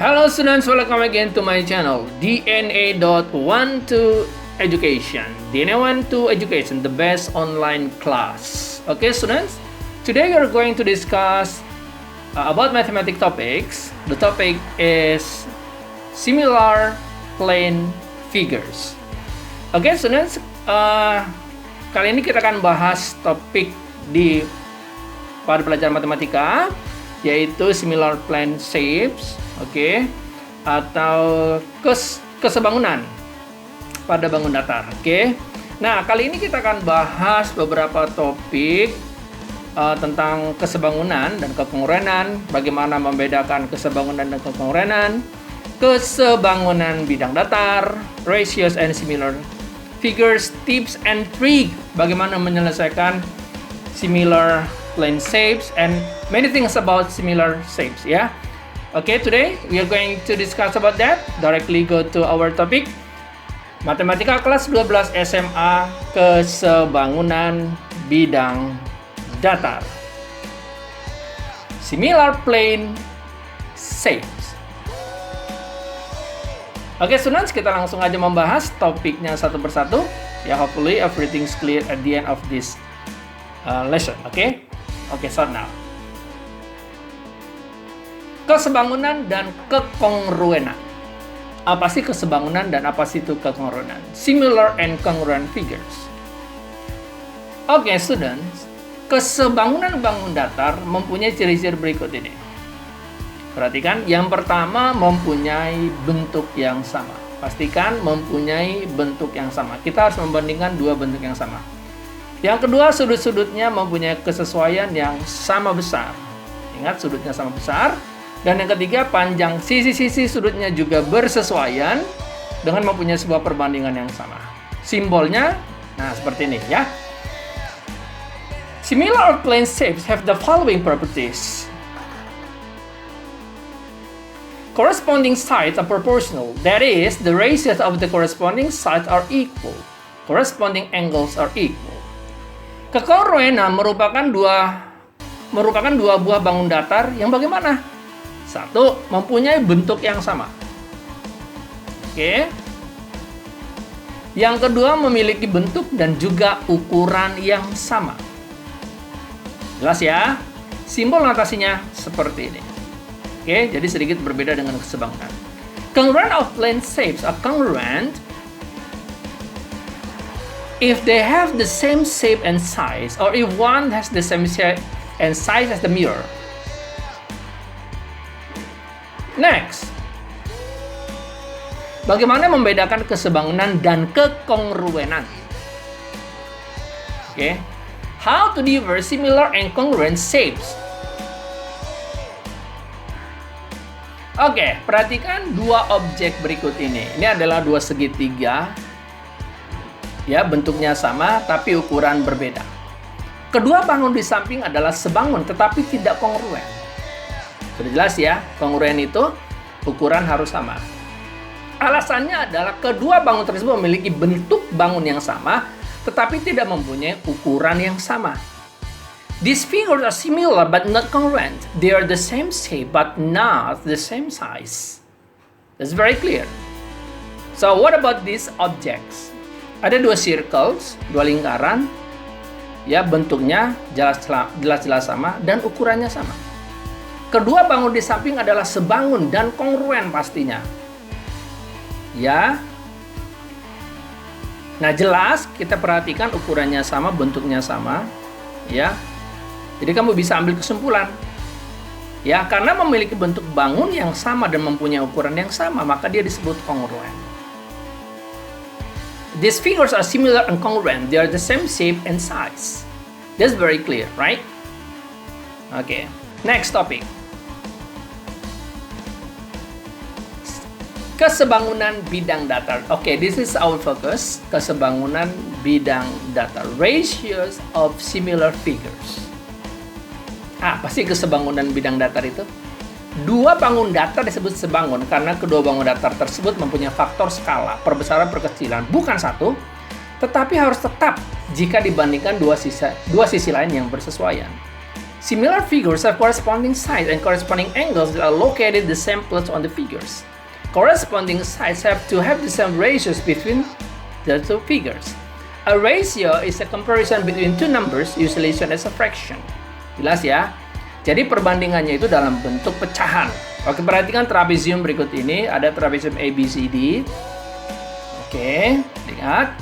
Hello students, welcome again to my channel DNA.12 Education. DNA12 Education, the best online class. Okay students, today we are going to discuss about mathematics topics. The topic is similar plane figures. Okay students, kali ini kita akan bahas topik pada pelajaran matematika, yaitu similar plane shapes, atau kesebangunan pada bangun datar. Nah, kali ini kita akan bahas beberapa topik tentang kesebangunan dan kekongruenan, bagaimana membedakan kesebangunan dan kekongruenan, kesebangunan bidang datar, ratios and similar figures, tips and trick, bagaimana menyelesaikan similar plane shapes, and many things about similar shapes, today we are going to discuss about that. Directly go to our topic. Matematika kelas 12 SMA, kesebangunan bidang datar. Similar plane shapes. Students, kita langsung aja membahas topiknya satu persatu. Hopefully everything's clear at the end of this lesson. Start now. Kesebangunan dan kekongruenan. Apa sih kesebangunan dan apa sih itu kekongruenan? Similar and congruent figures. Students, kesebangunan bangun datar mempunyai ciri-ciri berikut ini. Perhatikan, yang pertama mempunyai bentuk yang sama. Pastikan mempunyai bentuk yang sama. Kita harus membandingkan dua bentuk yang sama. Yang kedua, sudut-sudutnya mempunyai kesesuaian yang sama besar. Ingat, sudutnya sama besar. Dan yang ketiga, panjang sisi-sisi sudutnya juga bersesuaian dengan mempunyai sebuah perbandingan yang sama. Simbolnya, seperti ini ya. Similar plane shapes have the following properties. Corresponding sides are proportional. That is, the ratios of the corresponding sides are equal. Corresponding angles are equal. Kekongruenan merupakan dua buah bangun datar yang bagaimana? Satu, mempunyai bentuk yang sama. Yang kedua, memiliki bentuk dan juga ukuran yang sama. Jelas ya? Simbol notasinya seperti ini. Jadi sedikit berbeda dengan kesebangunan. Congruent of plane shapes are congruent if they have the same shape and size, or if one has the same shape and size as the mirror. Next, bagaimana membedakan kesebangunan dan kekongruenan? How to differ similar and congruent shapes? Perhatikan dua objek berikut ini. Ini adalah dua segitiga. Bentuknya sama tapi ukuran berbeda. Kedua bangun di samping adalah sebangun tetapi tidak kongruen. Sudah jelas ya, kongruen itu ukuran harus sama. Alasannya adalah kedua bangun tersebut memiliki bentuk bangun yang sama tetapi tidak mempunyai ukuran yang sama. These figures are similar but not congruent. They are the same shape but not the same size. That's very clear. So what about these objects? Ada dua circles, dua lingkaran, bentuknya jelas-jelas sama dan ukurannya sama. Kedua bangun di samping adalah sebangun dan kongruen pastinya. Nah, jelas kita perhatikan ukurannya sama, bentuknya sama, Jadi kamu bisa ambil kesimpulan. Karena memiliki bentuk bangun yang sama dan mempunyai ukuran yang sama, maka dia disebut kongruen. These figures are similar and congruent. They are the same shape and size. That's very clear, right? Next topic. Kesebangunan bidang datar. This is our focus. Kesebangunan bidang datar. Ratios of similar figures. Apa sih kesebangunan bidang datar itu? Dua bangun datar disebut sebangun karena kedua bangun datar tersebut mempunyai faktor skala, perbesaran, perkecilan, bukan satu, tetapi harus tetap jika dibandingkan dua sisi lain yang bersesuaian. Similar figures have corresponding sides and corresponding angles that are located the same place on the figures. Corresponding sides have to have the same ratios between the two figures. A ratio is a comparison between two numbers, usually shown as a fraction. Jelas ya? Jadi perbandingannya itu dalam bentuk pecahan. Oke, perhatikan trapezium berikut ini. Ada trapezium ABCD. Oke, lihat.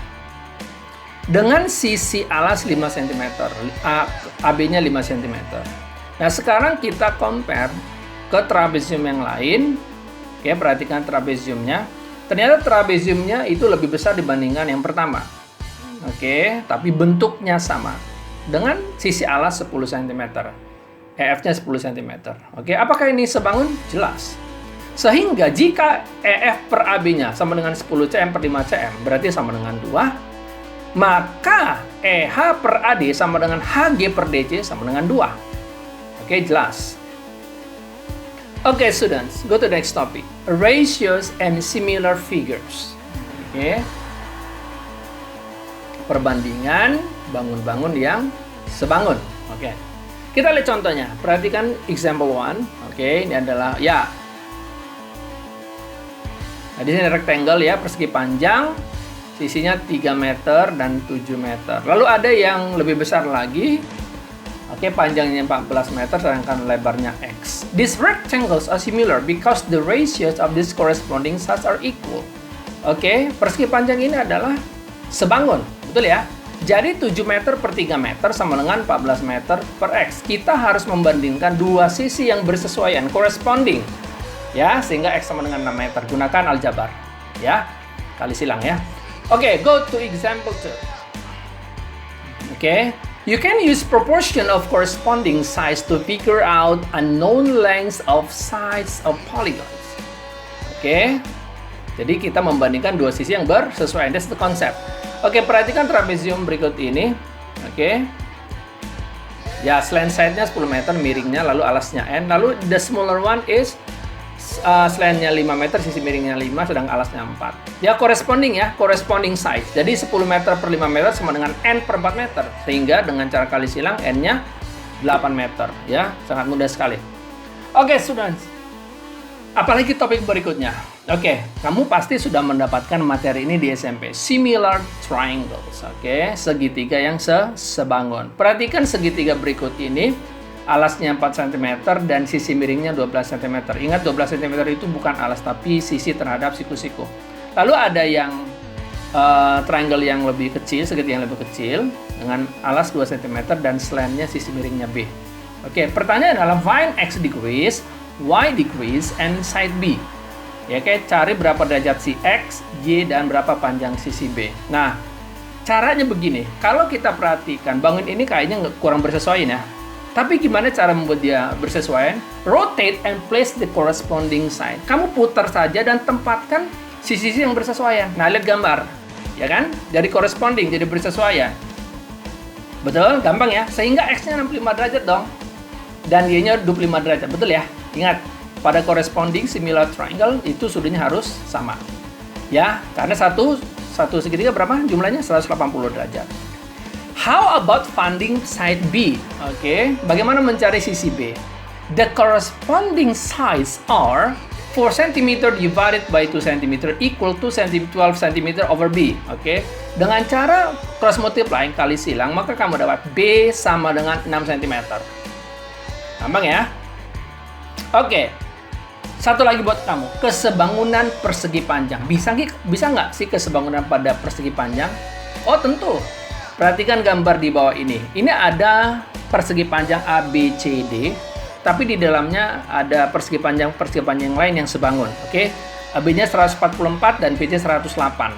Dengan sisi alas 5 cm, AB-nya 5 cm. Nah, sekarang kita compare ke trapezium yang lain. Oke, perhatikan trapeziumnya. Ternyata trapeziumnya itu lebih besar dibandingkan yang pertama. Oke, tapi bentuknya sama. Dengan sisi alas 10 cm. EF-nya 10 cm. Oke, apakah ini sebangun? Jelas. Sehingga jika EF per AB-nya sama dengan 10 cm per 5 cm, berarti sama dengan 2. Maka EH per AD sama dengan HG per DC sama dengan 2. Oke, jelas. Oke, students, go to the next topic. Ratios and similar figures. Oke. Perbandingan bangun-bangun yang sebangun. Oke. Kita lihat contohnya. Perhatikan example 1. Oke, ini adalah ya. Nah, di sini rectangle ya, persegi panjang, sisinya 3 meter dan 7 meter. Lalu ada yang lebih besar lagi. Oke, panjangnya 14 meter sedangkan lebarnya X. These rectangles are similar because the ratios of these corresponding sides are equal. Oke, persegi panjang ini adalah sebangun, betul ya? Jadi 7 meter per 3 meter sama dengan 14 meter per X. Kita harus membandingkan dua sisi yang bersesuaian, corresponding. Ya, sehingga X sama dengan 6 meter. Gunakan aljabar. Ya, kali silang ya. Oke, go to example 2. Oke. You can use proportion of corresponding sides to figure out unknown lengths of sides of polygons. Oke. Jadi kita membandingkan dua sisi yang bersesuaian. That's the concept. Oke, perhatikan trapezium berikut ini. Oke. Ya, slant side-nya 10 meter, miringnya, lalu alasnya N. Lalu the smaller one is slant-nya 5 meter, sisi miringnya 5, sedang alasnya 4. Ya, corresponding size. Jadi 10 meter per 5 meter sama dengan N per 4 meter. Sehingga dengan cara kali silang, N-nya 8 meter. Ya, sangat mudah sekali. Oke, students. Apalagi topik berikutnya. Oke, kamu pasti sudah mendapatkan materi ini di SMP. Similar triangles. Oke, segitiga yang sebangun. Perhatikan segitiga berikut ini. Alasnya 4 cm dan sisi miringnya 12 cm. Ingat 12 cm itu bukan alas tapi sisi terhadap siku-siku. Lalu ada yang triangle yang lebih kecil, segitiga yang lebih kecil dengan alas 2 cm dan slantnya sisi miringnya B. Oke, pertanyaan adalah find X degrees, Y degrees, and side B. Ya, kayak cari berapa derajat si X, Y, dan berapa panjang sisi B. Nah, caranya begini. Kalau kita perhatikan, bangun ini kayaknya kurang bersesuaian ya. Tapi gimana cara membuat dia bersesuaian? Rotate and place the corresponding side. Kamu putar saja dan tempatkan sisi-sisi yang bersesuaian. Nah, lihat gambar. Ya kan? Dari corresponding jadi bersesuaian. Betul? Gampang ya? Sehingga X-nya 65 derajat dong. Dan Y-nya 25 derajat. Betul ya? Ingat, pada corresponding similar triangle itu sudutnya harus sama. Ya, karena satu segitiga berapa? Jumlahnya 180 derajat. How about finding side B? Oke, bagaimana mencari sisi B? The corresponding sides are 4 cm divided by 2 cm equal to 12 cm over B. Oke, dengan cara cross multiply kali silang, maka kamu dapat B sama dengan 6 cm. Gampang ya? Oke, satu lagi buat kamu, kesebangunan persegi panjang. Bisa nggak sih kesebangunan pada persegi panjang? Oh, tentu. Perhatikan gambar di bawah ini. Ini ada persegi panjang ABCD, tapi di dalamnya ada persegi panjang yang lain yang sebangun. Oke, AB-nya 144 dan BC 108.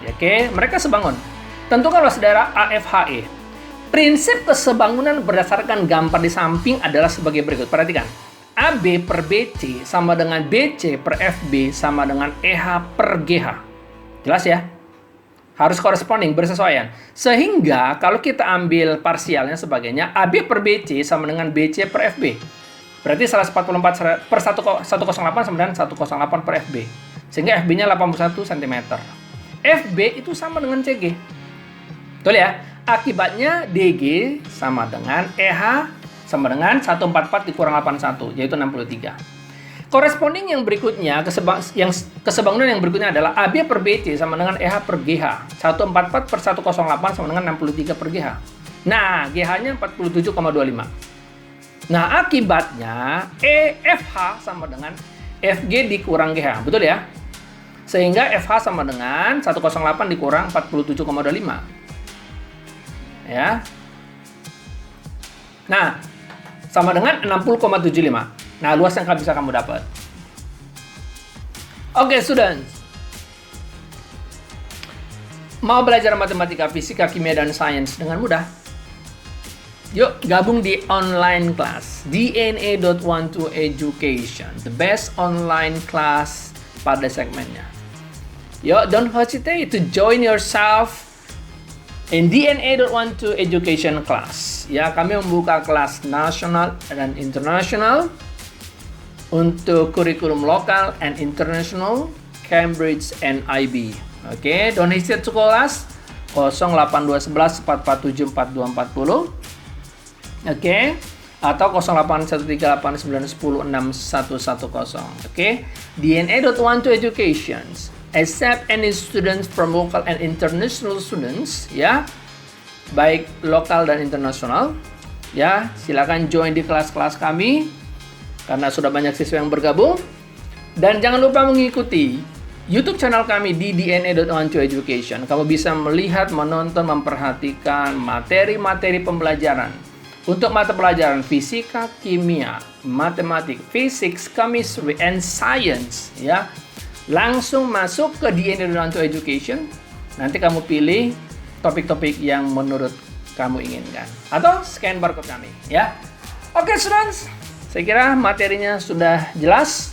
Oke, mereka sebangun. Tentukanlah saudara AFHE. Prinsip kesebangunan berdasarkan gambar di samping adalah sebagai berikut. Perhatikan. AB per BC sama dengan BC per FB sama dengan EH per GH. Jelas ya? Harus corresponding, bersesuaian. Sehingga kalau kita ambil parsialnya sebagainya, AB per BC sama dengan BC per FB. Berarti 144 per 108 sama dengan 108 per FB. Sehingga FB-nya 81 cm. FB itu sama dengan CG. Betul ya? Akibatnya DG sama dengan EH sama dengan 144 dikurang 81, yaitu 63. Corresponding yang berikutnya, kesebangunan yang berikutnya adalah AB per BC sama dengan EH per GH. 144 per 108 sama dengan 63 per GH. Nah, GH-nya 47,25. Nah, akibatnya EFH sama dengan FG dikurang GH. Betul ya? Sehingga FH sama dengan 108 dikurang 47,25. Ya. Nah, sama dengan 60,75. Nah, luas yang bisa kamu dapat. Oke, students. Mau belajar matematika, fisika, kimia, dan sains dengan mudah? Yuk, gabung di online class. DNA.12 Education. The best online class pada segmennya. Yuk, don't hesitate to join yourself in DNA.12 Education class. Ya, kami membuka kelas nasional dan internasional untuk kurikulum lokal and international, Cambridge and IB. Oke, don't hesitate to call us 08211 447 4240. Oke, atau 081389106110. Oke, DNA.12 Education accept any students from local and international students, ya, baik lokal dan internasional. Ya, silakan join di kelas-kelas kami karena sudah banyak siswa yang bergabung. Dan jangan lupa mengikuti YouTube channel kami di DNA.12 Education. Kamu bisa melihat, menonton, memperhatikan materi-materi pembelajaran untuk mata pelajaran fisika, kimia, matematik, physics, chemistry, and science. Ya, langsung masuk ke DNA.12 Education. Nanti kamu pilih topik-topik yang menurut kamu inginkan, atau scan barcode kami. Ya, oke, students. Saya kira materinya sudah jelas.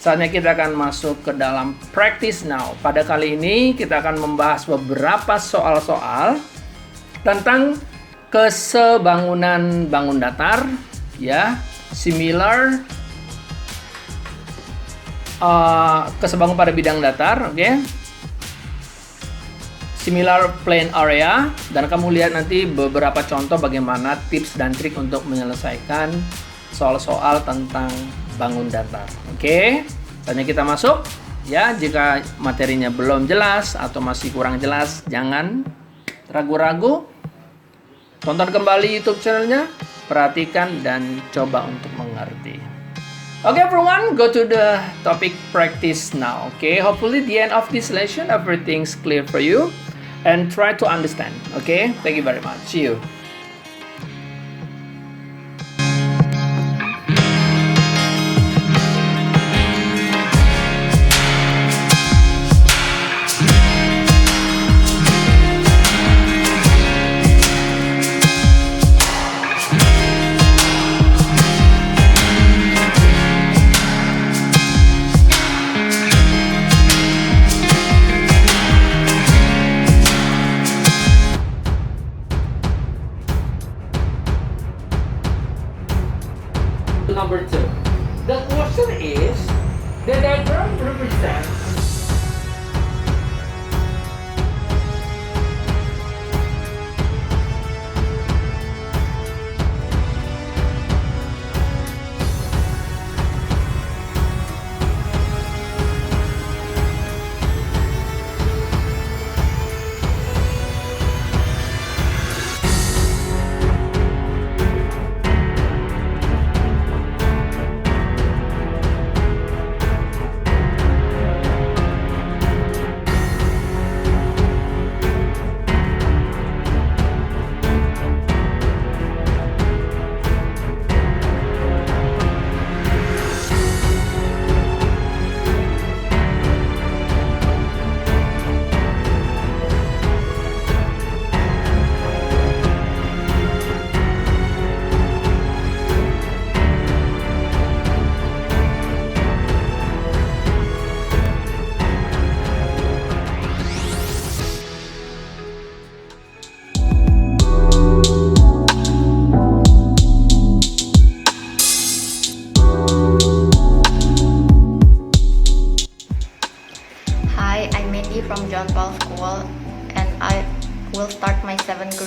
Saatnya kita akan masuk ke dalam practice now. Pada kali ini kita akan membahas beberapa soal-soal tentang kesebangunan bangun datar, ya, similar kesebangunan pada bidang datar, oke. Similar plane area, dan kamu lihat nanti beberapa contoh bagaimana tips dan trik untuk menyelesaikan soal-soal tentang bangun datar. Oke, saatnya kita masuk. Ya, jika materinya belum jelas atau masih kurang jelas, jangan ragu-ragu. Tonton kembali YouTube channelnya, perhatikan dan coba untuk mengerti. Okay, everyone, go to the topic practice now. Okay, hopefully the end of this lesson everything's clear for you and try to understand. Okay, thank you very much. See you. Number 2. The question is, the diagram represents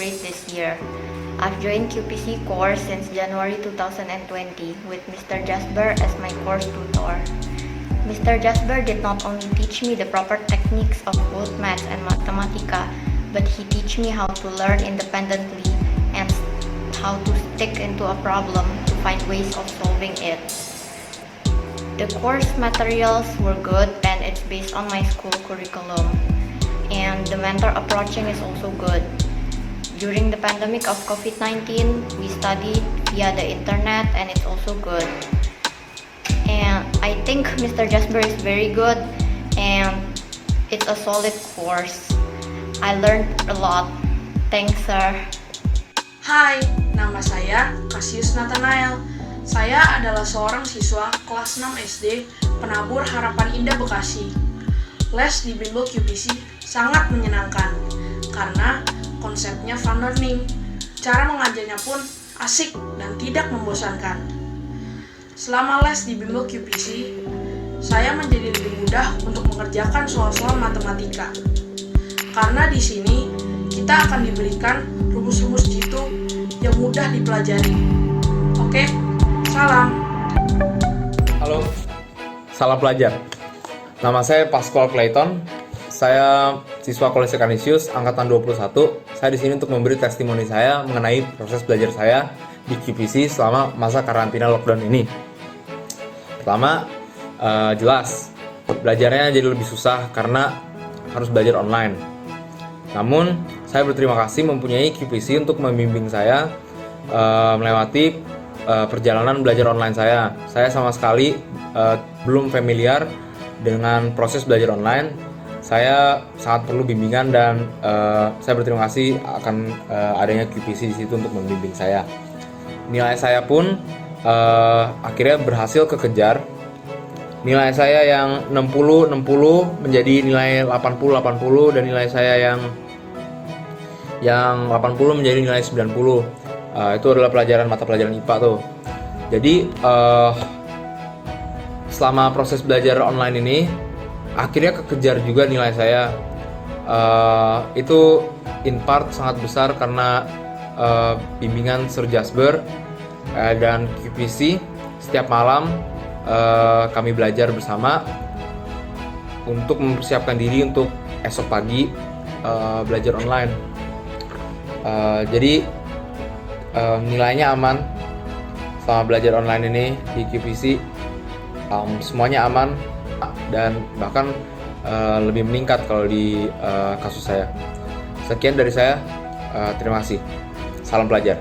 grade this year. I've joined QPC course since January 2020 with Mr. Jasper as my course tutor. Mr. Jasper did not only teach me the proper techniques of both maths and mathematica, but he teach me how to learn independently and how to stick into a problem to find ways of solving it. The course materials were good and it's based on my school curriculum. And the mentor approaching is also good. During the pandemic of COVID-19, we studied via the internet and it's also good. And I think Mr. Jasper is very good and it's a solid course. I learned a lot. Thanks, sir. Hai, nama saya Cassius Nathanael. Saya adalah seorang siswa kelas 6 SD Penabur Harapan Indah Bekasi. Les di Bimbel QPC sangat menyenangkan karena konsepnya fun learning. Cara mengajarnya pun asik dan tidak membosankan. Selama les di Bimbel QPC, saya menjadi lebih mudah untuk mengerjakan soal-soal matematika. Karena di sini kita akan diberikan rumus-rumus jitu yang mudah dipelajari. Oke, salam. Halo, salam pelajar. Nama saya Pascual Clayton. Saya siswa Kolese Canisius angkatan 21. Saya di sini untuk memberi testimoni saya mengenai proses belajar saya di QPC selama masa karantina lockdown ini. Pertama, jelas belajarnya jadi lebih susah karena harus belajar online. Namun, saya berterima kasih mempunyai QPC untuk membimbing saya melewati perjalanan belajar online saya. Saya sama sekali belum familiar dengan proses belajar online. Saya sangat perlu bimbingan dan saya berterima kasih akan adanya QPC di situ untuk membimbing saya. Nilai saya pun akhirnya berhasil kekejar. Nilai saya yang 60 menjadi nilai 80 dan nilai saya yang 80 menjadi nilai 90. Itu adalah mata pelajaran IPA tuh. Jadi selama proses belajar online ini akhirnya kekejar juga nilai saya. Itu in part sangat besar karena bimbingan Sir Jasper dan QPC. Setiap malam kami belajar bersama untuk mempersiapkan diri untuk esok pagi belajar online. Jadi nilainya aman selama belajar online ini di QPC. Semuanya aman dan bahkan lebih meningkat kalau di kasus saya. Sekian dari saya, terima kasih. Salam pelajar.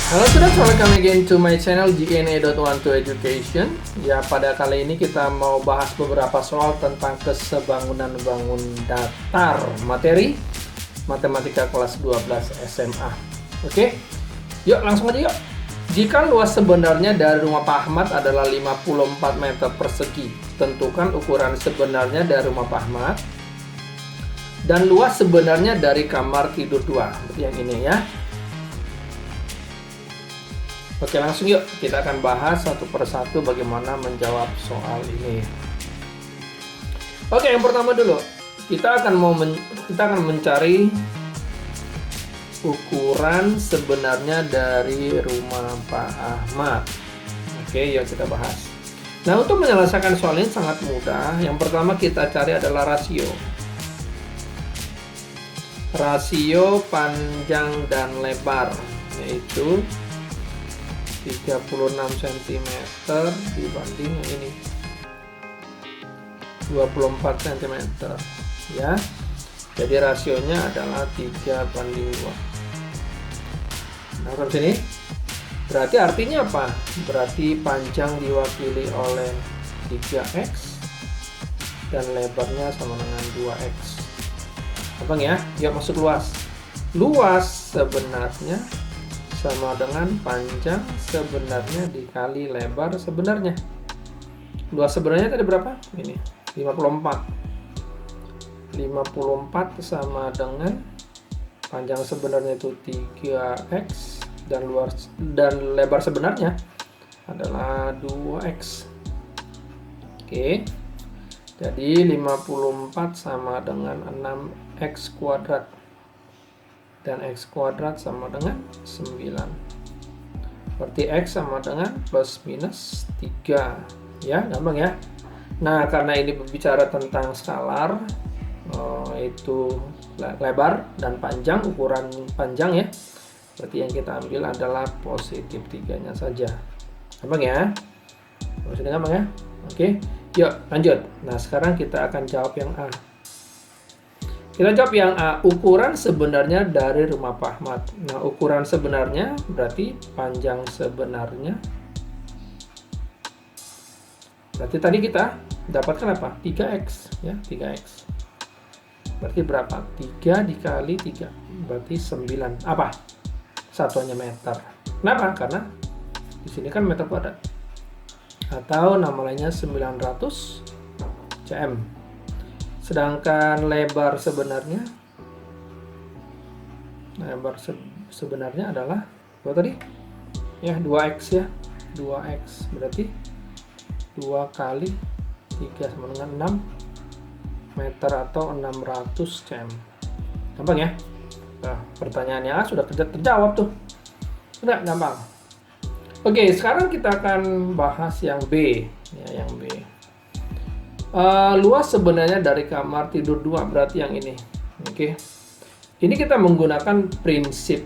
Halo students, welcome again to my channel GNA.12Education. Ya, pada kali ini kita mau bahas beberapa soal tentang kesebangunan bangun datar materi matematika kelas 12 SMA. Oke, yuk langsung aja yuk. Jika luas sebenarnya dari rumah Pak Ahmad adalah 54 meter persegi, tentukan ukuran sebenarnya dari rumah Pak Ahmad dan luas sebenarnya dari kamar tidur 2. Yang ini ya. Oke, langsung yuk kita akan bahas satu persatu bagaimana menjawab soal ini. Oke, yang pertama dulu kita akan mencari ukuran sebenarnya dari rumah Pak Ahmad. Oke, yuk kita bahas. Nah, untuk menyelesaikan soal ini sangat mudah. Yang pertama kita cari adalah rasio. Rasio panjang dan lebar, yaitu 36 cm dibanding yang ini 24 cm ya. Jadi rasionya adalah 3:2. Nah, sampai sini. Berarti artinya apa? Berarti panjang diwakili oleh 3x dan lebarnya sama dengan 2x. Gampang ya? Yuk masuk luas. Luas sebenarnya sama dengan panjang sebenarnya dikali lebar sebenarnya. Luas sebenarnya tadi berapa? Ini 54. 54 sama dengan panjang sebenarnya itu 3x dan lebar sebenarnya adalah 2x. Oke. Jadi 54 sama dengan 6x kuadrat. Dan x kuadrat sama dengan 9. Berarti x sama dengan plus minus 3. Ya, gampang ya. Nah, karena ini berbicara tentang skalar, itu lebar dan panjang, ukuran panjang ya. Berarti yang kita ambil adalah positif 3-nya saja. Gampang ya? Sudah gampang ya? Oke, yuk lanjut. Nah, sekarang kita akan jawab yang A. Kita jawab yang A, ukuran sebenarnya dari rumah Pak Ahmad. Nah, ukuran sebenarnya berarti panjang sebenarnya. Berarti tadi kita dapatkan apa? 3x ya, 3x. Berarti berapa? 3 dikali 3. Berarti 9. Apa? Satuannya meter. Kenapa? Karena di sini kan meter kuadrat. Atau nama lainnya 900 cm. Sedangkan lebar sebenarnya adalah berapa tadi? Ya, 2x ya. 2x berarti 2 kali 3 sama dengan 6 meter atau 600 cm. Gampang ya? Nah, pertanyaannya sudah terjawab tuh. Udah gampang. Oke, sekarang kita akan bahas yang B. Ya, yang B. Luas sebenarnya dari kamar tidur 2, berarti yang ini. Oke. Ini kita menggunakan prinsip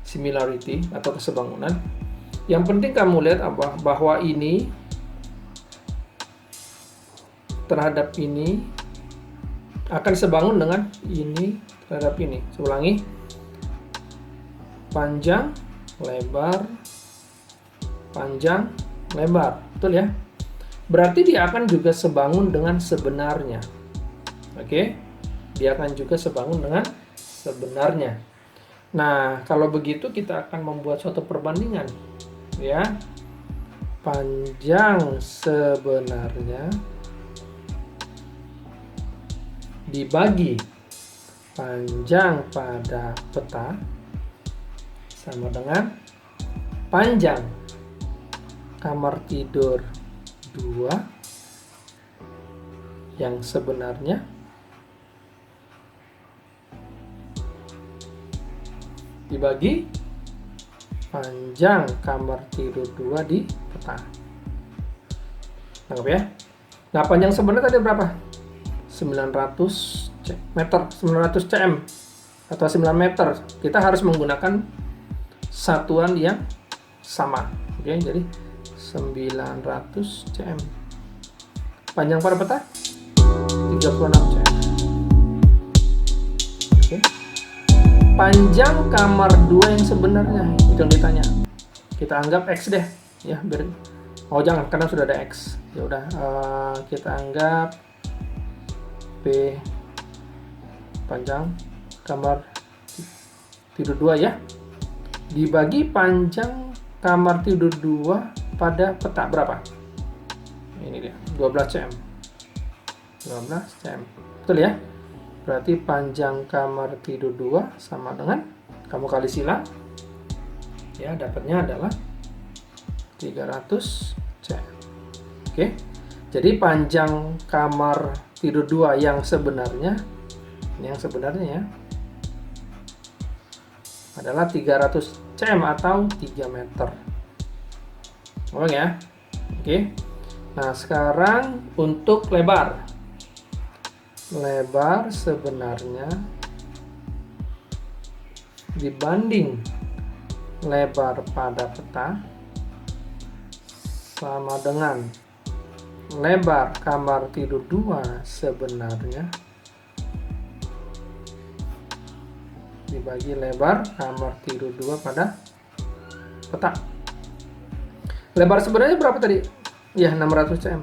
similarity atau kesebangunan. Yang penting kamu lihat apa? Bahwa ini terhadap ini akan sebangun dengan ini terhadap ini. Saya ulangi. Panjang, lebar, panjang, lebar. Betul ya? Berarti dia akan juga sebangun dengan sebenarnya. Oke? Dia akan juga sebangun dengan sebenarnya. Nah, kalau begitu kita akan membuat suatu perbandingan. Ya. Panjang sebenarnya dibagi panjang pada peta sama dengan panjang kamar tidur 2 yang sebenarnya dibagi panjang kamar tidur 2 di peta. Tangkap ya? Nah, panjang sebenarnya tadi berapa? 900 meter, 900 cm atau 9 meter. Kita harus menggunakan satuan yang sama. Oke, jadi 900 cm. Panjang pada peta 36 cm. Oke. Panjang kamar 2 yang sebenarnya itu yang ditanya. Kita anggap X deh ya, biar jangan karena sudah ada X. Ya udah, kita anggap P panjang kamar tidur 2 ya, dibagi panjang kamar tidur 2 pada peta berapa? Ini dia, 12 cm. 12 cm. Betul ya? Berarti panjang kamar tidur 2 sama dengan, kamu kali silang ya, dapatnya adalah 300 cm. Oke. Jadi panjang kamar tidur 2 yang sebenarnya, ini yang sebenarnya ya, adalah 300 cm atau 3 meter. Ngomong ya. Oke. Nah, sekarang untuk lebar. Lebar sebenarnya dibanding lebar pada peta sama dengan lebar kamar tidur 2 sebenarnya dibagi lebar kamar tidur 2 pada peta. Lebar sebenarnya berapa tadi? Ya, 600 cm.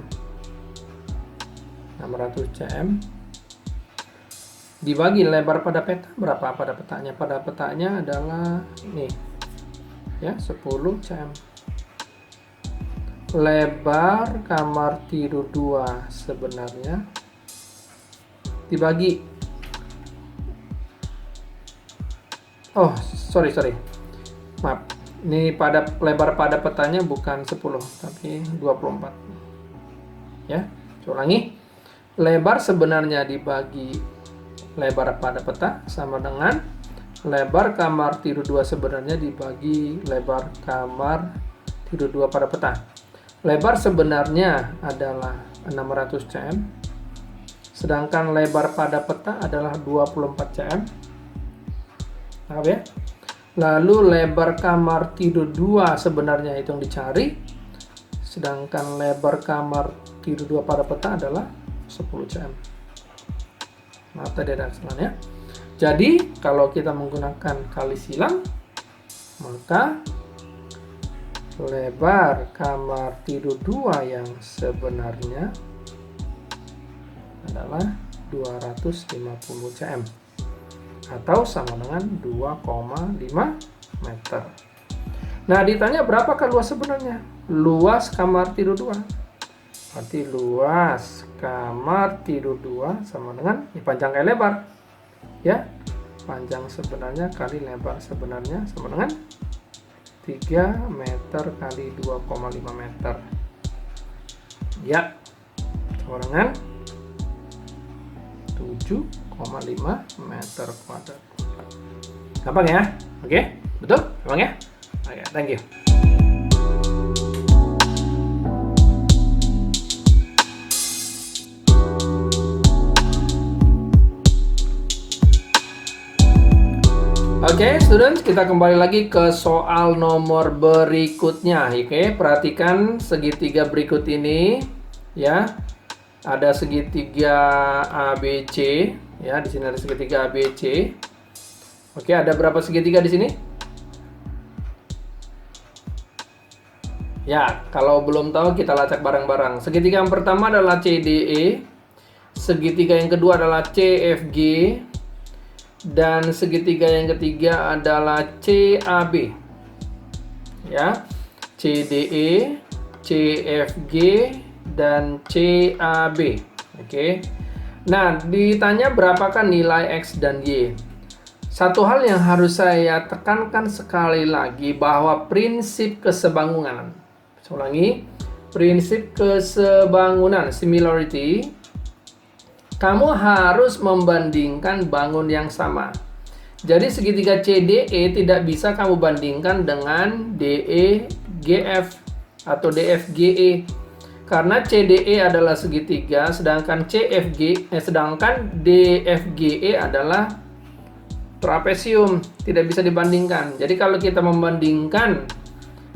600 cm dibagi lebar pada peta berapa pada petanya? Pada petanya adalah ini. Ya, 10 cm. Lebar kamar tidur 2 sebenarnya dibagi, sorry, maaf, ini pada lebar pada petanya bukan 10 tapi 24 ya. Ulangi, lebar sebenarnya dibagi lebar pada peta sama dengan lebar kamar tidur 2 sebenarnya dibagi lebar kamar tidur 2 pada peta. Lebar sebenarnya adalah 600 cm, sedangkan lebar pada peta adalah 24 cm. Paham ya? Lalu lebar kamar tidur 2 sebenarnya itu yang dicari, sedangkan lebar kamar tidur 2 pada peta adalah 10 cm. Maaf tadi ada kesalahan ya. Jadi kalau kita menggunakan kali silang, maka lebar kamar tidur 2 yang sebenarnya adalah 250 cm atau sama dengan 2,5 meter. Nah, ditanya berapakah luas sebenarnya? Luas kamar tidur 2. Berarti luas kamar tidur 2 sama dengan panjang kali lebar. Ya, panjang sebenarnya kali lebar sebenarnya sama dengan 3 meter kali 2,5 meter. Ya, sama dengan 7,5 meter kuadrat. Gampang ya? Oke, betul? Gampang ya? Oke, thank you. Oke, students, kita kembali lagi ke soal nomor berikutnya. Oke, perhatikan segitiga berikut ini ya. Ada segitiga ABC ya, di sini ada segitiga ABC. Oke, ada berapa segitiga di sini? Ya, kalau belum tahu kita lacak bareng-bareng. Segitiga yang pertama adalah CDE, segitiga yang kedua adalah CFG, dan segitiga yang ketiga adalah CAB. Ya, CDE, CFG, dan CAB. Oke. Nah, ditanya berapakah nilai X dan Y. Satu hal yang harus saya tekankan sekali lagi bahwa prinsip kesebangunan. Saya ulangi, prinsip kesebangunan, similarity. Kamu harus membandingkan bangun yang sama. Jadi segitiga CDE tidak bisa kamu bandingkan dengan DEGF atau DFGE. Karena CDE adalah segitiga, sedangkan DFGE adalah trapesium, tidak bisa dibandingkan. Jadi kalau kita membandingkan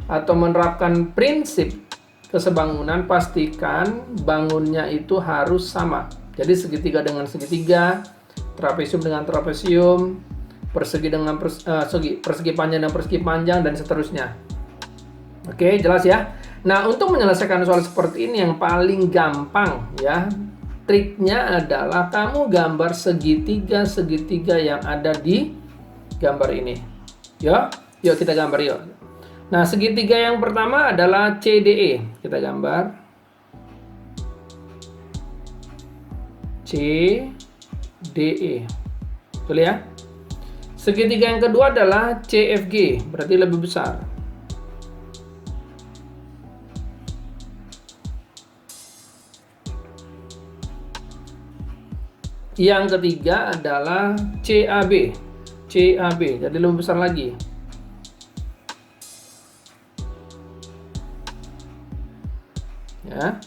atau menerapkan prinsip kesebangunan, pastikan bangunnya itu harus sama. Jadi segitiga dengan segitiga, trapesium dengan trapesium, persegi dengan persegi panjang dan persegi panjang, dan seterusnya. Oke, jelas ya? Nah, untuk menyelesaikan soal seperti ini yang paling gampang ya, triknya adalah kamu gambar segitiga-segitiga yang ada di gambar ini. Yuk kita gambar yuk. Nah, segitiga yang pertama adalah CDE. Kita gambar CDE. Betul ya? Segitiga yang kedua adalah CFG, berarti lebih besar. Yang ketiga adalah CAB, jadi lebih besar lagi. Ya,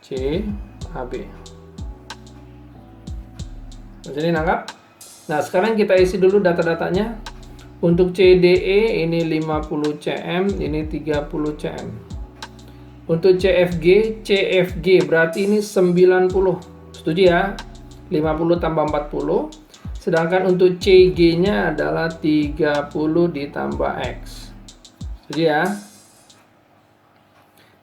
CAB. Jadi nangkap? Nah, sekarang kita isi dulu data-datanya. Untuk CDE ini 50 cm, ini 30 cm. Untuk CFG berarti ini 90. Setuju ya? 50 tambah 40. Sedangkan untuk CG-nya adalah 30 ditambah X. Jadi ya.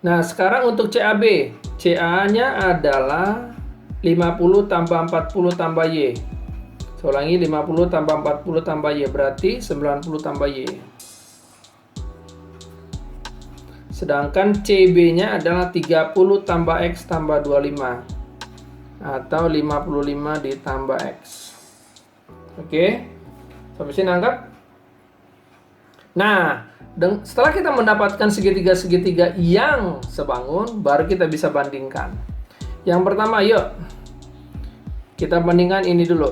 Nah, sekarang untuk CAB. CA-nya adalah 50 tambah 40 tambah Y. Saya ulangi, 50 tambah 40 tambah Y. Berarti 90 tambah Y. Sedangkan CB-nya adalah 30 tambah X tambah 25. Atau 55 ditambah X. Oke? Sampai sini nangkap? Nah, setelah kita mendapatkan segitiga-segitiga yang sebangun, baru kita bisa bandingkan. Yang pertama, yuk. Kita bandingkan ini dulu.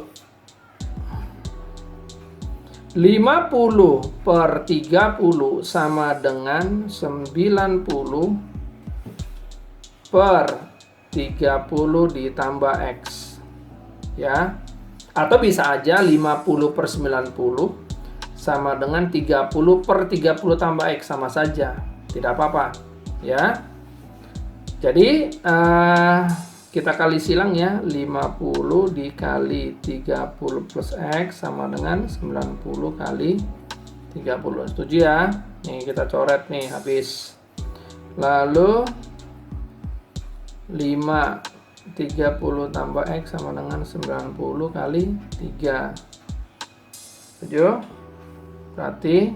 50 per 30 sama dengan 90 per 30 ditambah X. Ya. Atau bisa aja 50 per 90 sama dengan 30 per 30 tambah X, sama saja. Tidak apa-apa. Ya. Jadi, kita kali silang ya, 50 dikali 30 plus X sama dengan 90 kali 30. Setuju ya? Nih kita coret nih, habis. Lalu 5 30 tambah X sama dengan 90 kali 3. Setuju? Berarti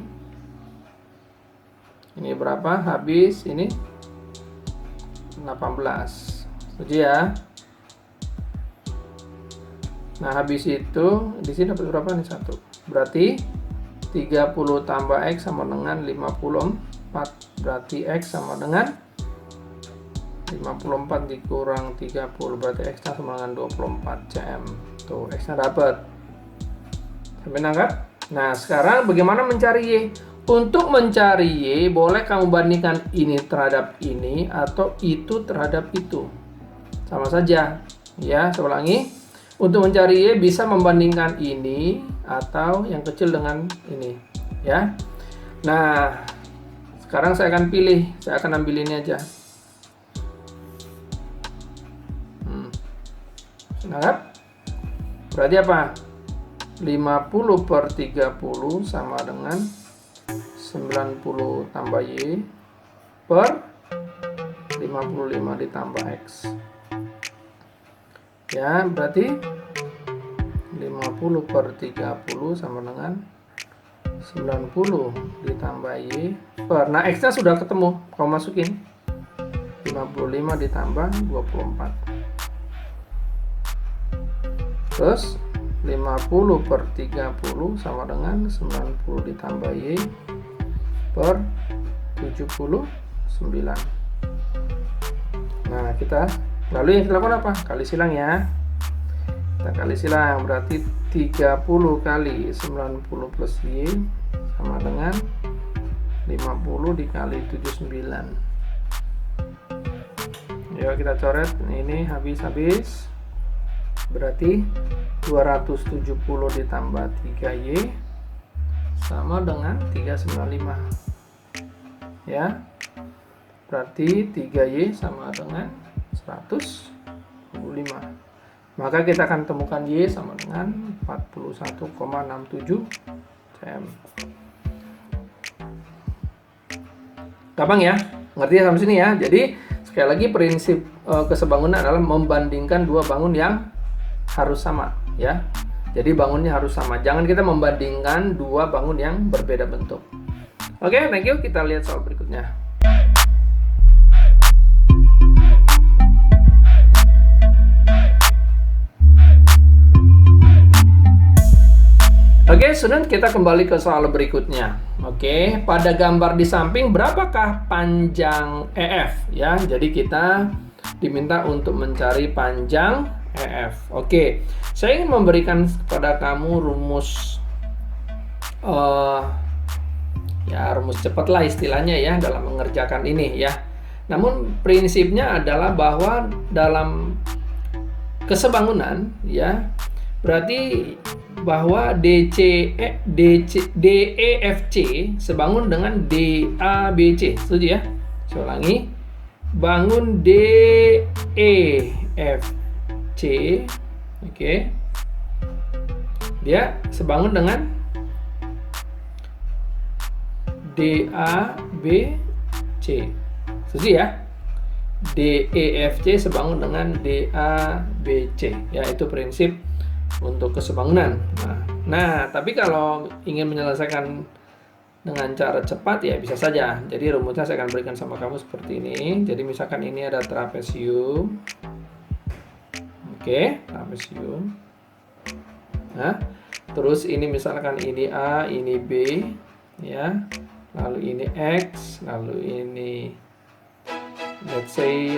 ini berapa? Habis ini 18. Setuju ya? Nah, habis itu di sini dapat berapa nih? 1. Berarti 30 tambah X sama dengan 54. Berarti X sama dengan 54 dikurang 30. Berarti X sama dengan 24 cm. Tuh, X-nya dapat. Sampai nangkap? Nah, sekarang bagaimana mencari Y? Untuk mencari Y, boleh kamu bandingkan ini terhadap ini atau itu terhadap itu. Sama saja, ya. Saya ulangi. Untuk mencari Y bisa membandingkan ini atau yang kecil dengan ini, ya. Nah, sekarang saya akan pilih. Saya akan ambil ini aja. Nah, berarti apa? 50 per 30 sama dengan 90 tambah Y per 55 ditambah X. Ya, berarti 50 per 30 sama dengan 90 ditambah Y per. Nah, X-nya sudah ketemu. Kamu masukin 55 ditambah 24. Terus 50 per 30 sama dengan 90 ditambah Y per 79. Nah, lalu yang kita lakukan apa? Kali silang ya. Kita kali silang, berarti 30 kali 90 plus Y sama dengan 50 dikali 79. Yuk kita coret, ini habis. Berarti 270 ditambah 3Y sama dengan 395. Ya. Berarti 3Y sama dengan 125. Maka kita akan temukan Y sama dengan 41,67 cm. Gampang ya? Ngerti ya sampai sini ya? Jadi sekali lagi prinsip kesebangunan adalah membandingkan dua bangun yang harus sama ya. Jadi bangunnya harus sama. Jangan kita membandingkan dua bangun yang berbeda bentuk. Oke, thank you. Kita lihat soal berikutnya. Oke, student, kita kembali ke soal berikutnya. Oke, pada gambar di samping berapakah panjang EF ya? Jadi kita diminta untuk mencari panjang EF. Oke, saya ingin memberikan kepada kamu rumus rumus cepat lah istilahnya ya dalam mengerjakan ini ya. Namun prinsipnya adalah bahwa dalam kesebangunan ya, berarti bahwa DEFC sebangun dengan DABC. Setuju ya? Saya ulangi. Bangun DEFC, oke, Dia sebangun dengan DABC. Setuju ya? DEFC sebangun dengan DABC. Ya, itu prinsip untuk kesebangunan. Nah, tapi kalau ingin menyelesaikan dengan cara cepat ya bisa saja. Jadi rumusnya saya akan berikan sama kamu seperti ini. Jadi misalkan ini ada trapesium. Oke, trapesium. Nah, terus ini misalkan ini A, ini B, ya. Lalu ini X, lalu ini let's say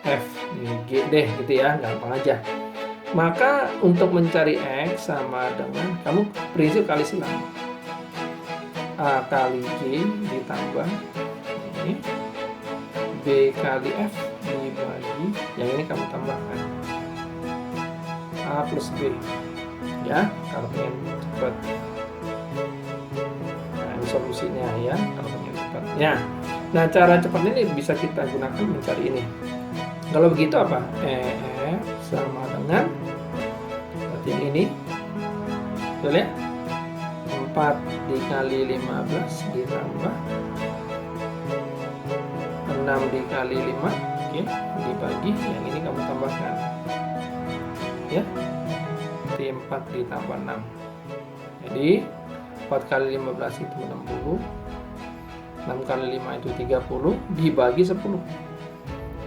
F, ini G deh gitu ya, gampang aja. Maka untuk mencari X sama dengan kamu prinsip kali silang. A kali G ditambah ini B kali F dibagi yang ini kamu tambahkan A plus B ya kalau pengen cepat. Nah ini solusinya ya kalau pengen cepat ya. Nah cara cepatnya ini bisa kita gunakan mencari ini. Kalau begitu apa? F sama dengan berarti ini betul ya, 4 dikali 15 ditambah 6 dikali 5, oke, dibagi yang ini kamu tambahkan ya, jadi 4 ditambah 6, jadi 4 kali 15 itu 60, 6 kali 5 itu 30, dibagi 10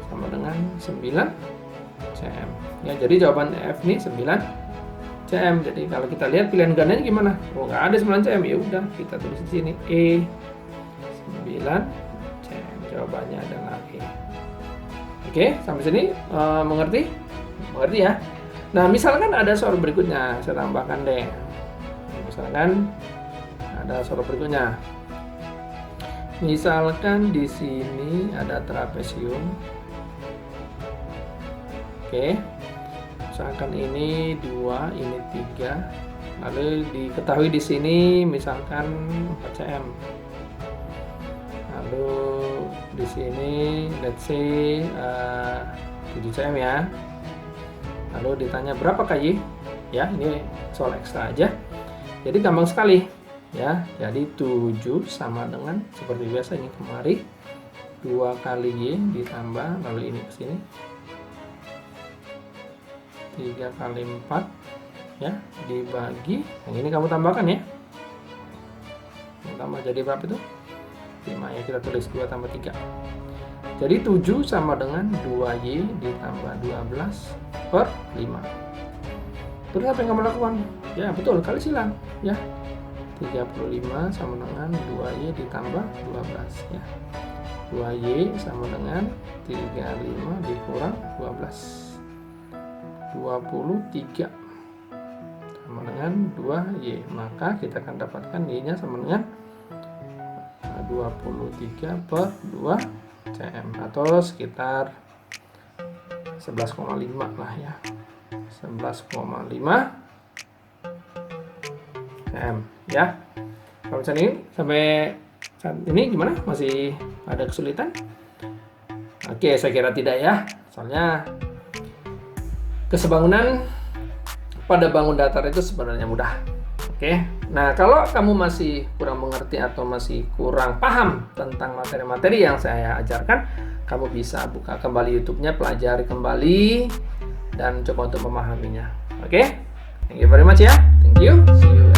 sama dengan 9 cm ya. Jadi jawaban F ini 9 cm. Jadi kalau kita lihat pilihan gandanya gimana? Oh, nggak ada 9 cm. Ya udah, kita tulis di sini E 9 cm. Jawabannya adalah E. Oke, sampai sini mengerti? Mengerti ya? Nah, misalkan ada soal berikutnya, saya tambahkan deh. Misalkan ada soal berikutnya. Misalkan di sini ada trapesium. Oke. Misalkan ini 2, ini 3. Lalu diketahui di sini misalkan 4 cm. Lalu di sini let's say 7 cm ya. Lalu ditanya berapa KY? Ya, ini soal ekstra aja. Jadi gampang sekali ya. Jadi 7 sama dengan seperti biasa ini kemari 2 kali Y ditambah lalu ini ke sini 3 kali 4 ya dibagi yang ini kamu tambahkan ya, tambah jadi berapa itu 5 ya, kita tulis 2 tambah 3 jadi 7 sama dengan 2Y ditambah 12 per 5. Terus apa yang kamu lakukan? Ya betul, kali silang ya, 35 sama dengan 2Y ditambah 12 ya, 2Y sama dengan 35 dikurang 12 23 sama dengan 2Y, maka kita akan dapatkan Y nya sama dengan 23 per 2 cm atau sekitar 11,5 lah ya, 11,5 cm ya. Kalau misalnya ini sampai saat ini gimana? Masih ada kesulitan? Oke, saya kira tidak ya, soalnya kesebangunan pada bangun datar itu sebenarnya mudah. Oke, nah kalau kamu masih kurang mengerti atau masih kurang paham tentang materi-materi yang saya ajarkan, kamu bisa buka kembali YouTube-nya, pelajari kembali, dan coba untuk memahaminya. Oke, thank you very much ya. Thank you. See you.